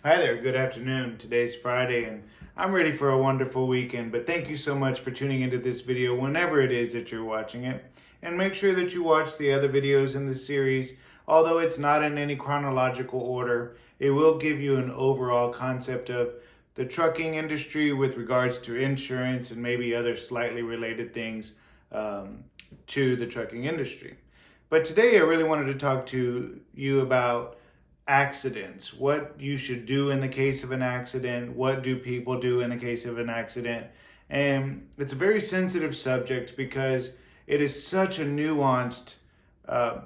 Hi there, good afternoon. Today's Friday and I'm ready for a wonderful weekend, but thank you so much for tuning into this video whenever it is that you're watching it. And make sure that you watch the other videos in the series. Although it's not in any chronological order, it will give you an overall concept of the trucking industry with regards to insurance and maybe other slightly related things to the trucking industry. But today I really wanted to talk to you about accidents, what you should do in the case of an accident, what do people do in the case of an accident. And it's a very sensitive subject because it is such a nuanced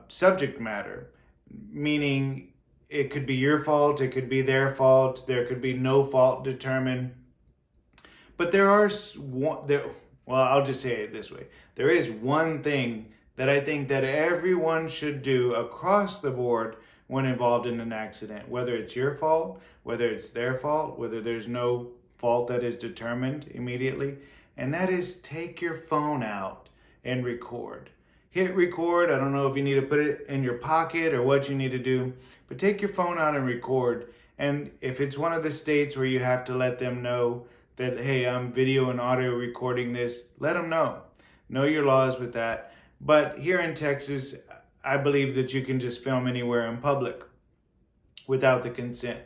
subject matter, meaning it could be your fault, it could be their fault, there could be no fault determined. But I'll just say it this way. There is one thing that I think that everyone should do across the board when involved in an accident, whether it's your fault, whether it's their fault, whether there's no fault that is determined immediately, and that is take your phone out and record. Hit record. I don't know if you need to put it in your pocket or what you need to do, but take your phone out and record. And if it's one of the states where you have to let them know that, hey, I'm video and audio recording this, let them know. Know your laws with that. But here in Texas, I believe that you can just film anywhere in public without the consent.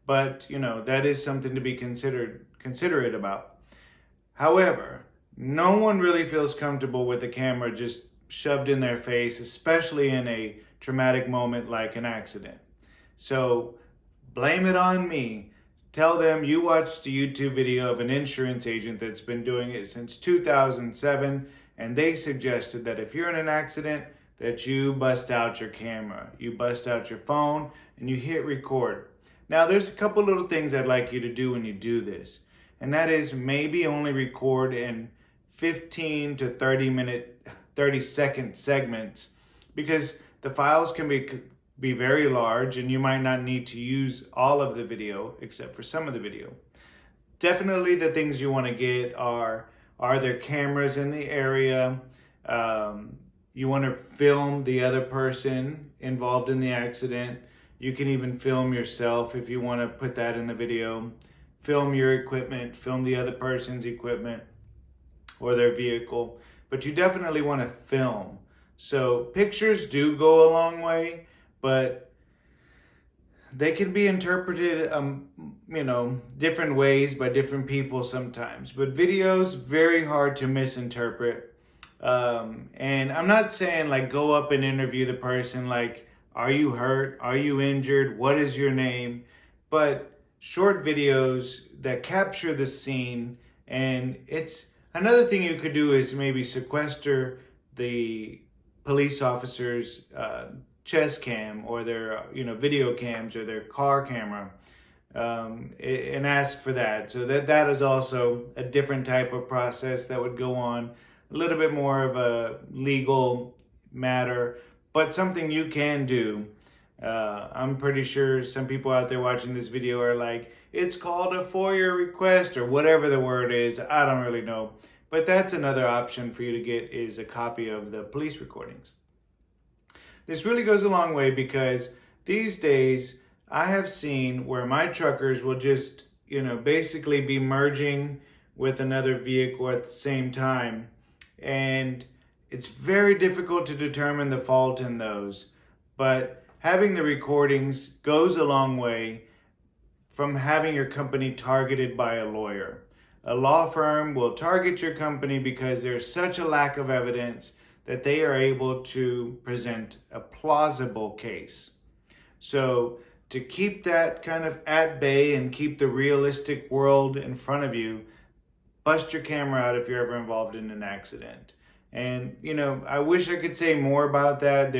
But, that is something to be considerate about. However, no one really feels comfortable with the camera just shoved in their face, especially in a traumatic moment like an accident. So blame it on me. Tell them you watched a YouTube video of an insurance agent that's been doing it since 2007, and they suggested that if you're in an accident, that you bust out your camera, you bust out your phone, and you hit record. Now, there's a couple little things I'd like you to do when you do this, and that is maybe only record in 15 to 30-second segments, because the files can be very large, and you might not need to use all of the video, except for some of the video. Definitely the things you want to get are there cameras in the area? You want to film the other person involved in the accident. You can even film yourself if you want to put that in the video. Film your equipment, film the other person's equipment or their vehicle. But you definitely want to film. So pictures do go a long way, but they can be interpreted, different ways by different people sometimes. But videos, very hard to misinterpret. And I'm not saying like go up and interview the person like, are you hurt? Are you injured? What is your name? But short videos that capture the scene. And it's another thing you could do is maybe sequester the police officer's chest cam or their video cams or their car camera, and ask for that. So that is also a different type of process that would go on, a little bit more of a legal matter, but something you can do. I'm pretty sure some people out there watching this video are like, it's called a FOIA request or whatever the word is. I don't really know. But that's another option for you to get, is a copy of the police recordings. This really goes a long way because these days I have seen where my truckers will just, basically be merging with another vehicle at the same time. And it's very difficult to determine the fault in those. But having the recordings goes a long way from having your company targeted by a lawyer. A law firm will target your company because there's such a lack of evidence that they are able to present a plausible case. So to keep that kind of at bay and keep the realistic world in front of you, bust your camera out if you're ever involved in an accident. And, I wish I could say more about that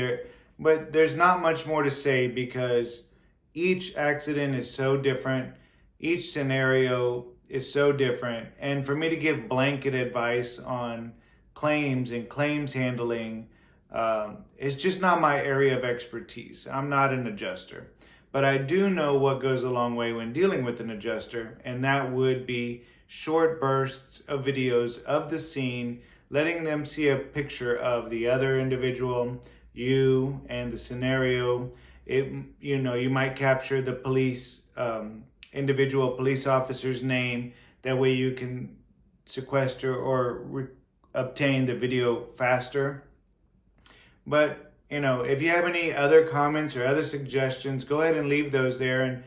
but there's not much more to say because each accident is so different. Each scenario is so different. And for me to give blanket advice on claims and claims handling, it's just not my area of expertise. I'm not an adjuster, but I do know what goes a long way when dealing with an adjuster, and that would be short bursts of videos of the scene, letting them see a picture of the other individual, you, and the scenario. You might capture the police individual police officer's name. That way you can sequester or obtain the video faster. But, if you have any other comments or other suggestions, go ahead and leave those there, and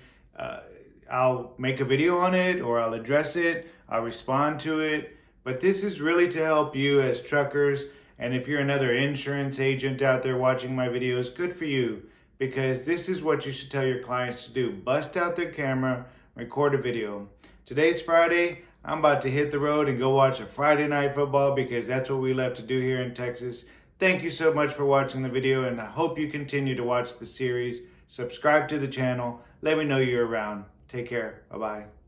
I'll make a video on it, or I'll address it, I'll respond to it. But this is really to help you as truckers. And if you're another insurance agent out there watching my videos, good for you, because this is what you should tell your clients to do. Bust out their camera, record a video. Today's Friday. I'm about to hit the road and go watch a Friday night football, because that's what we love to do here in Texas. Thank you so much for watching the video, and I hope you continue to watch the series. Subscribe to the channel. Let me know you're around. Take care. Bye-bye.